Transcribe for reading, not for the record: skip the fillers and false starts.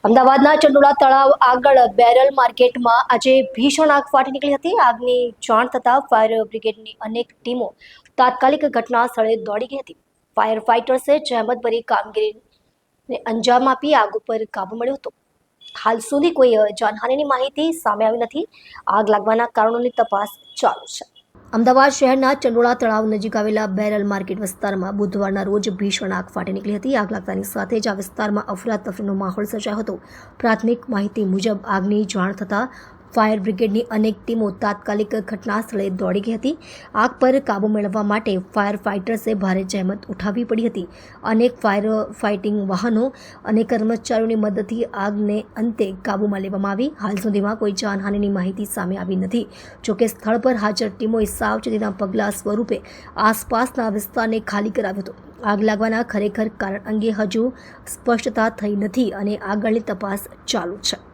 અમદાવાદના ચંડોળા તળાવ આગળ બેરલ માર્કેટમાં આજે ભીષણ આગ ફાટી નીકળી હતી. આગની જાણ થતાં ફાયર બ્રિગેડની અનેક ટીમો તાત્કાલિક ઘટના સ્થળે દોડી ગઈ હતી. ફાયર ફાઇટર્સે જહેમતભરી કામગીરીને અંજામ આપી આગ ઉપર કાબુ મળ્યો હતો. હાલ સુધી કોઈ જાનહાનિની માહિતી સામે આવી નથી. આગ લાગવાના કારણોની તપાસ ચાલુ છે. અમદાવાદ શહેરના ચંડોળા તળાવ નજીક આવેલા બેરલ માર્કેટ વિસ્તારમાં બુધવારના રોજ ભીષણ આગ ફાટી નીકળી હતી. આગ લાગતાની સાથે જ આ વિસ્તારમાં અફરાતફરીનો માહોલ સર્જાયો હતો. પ્રાથમિક માહિતી મુજબ આગની જાણ થતાં ફાયર બ્રિગેડની અનેક ટીમો તાત્કાલિક ઘટના સ્થળે દોડી ગઈ હતી. આગ પર કાબૂ મેળવવા માટે ફાયર ફાઇટર્સે ભારે જહેમત ઉઠાવવી પડી હતી. અનેક ફાયર ફાઇટિંગ વાહનો અને કર્મચારીઓની મદદથી આગને અંતે કાબૂમાં લેવામાં આવી. હાલ સુધીમાં કોઈ જાનહાનિની માહિતી સામે આવી નથી. જોકે સ્થળ પર હાજર ટીમોએ સાવચેતીના પગલાં સ્વરૂપે આસપાસના વિસ્તારને ખાલી કરાવ્યો હતો. આગ લાગવાના ખરેખર કારણ અંગે હજુ સ્પષ્ટતા થઈ નથી અને આગળની તપાસ ચાલુ છે.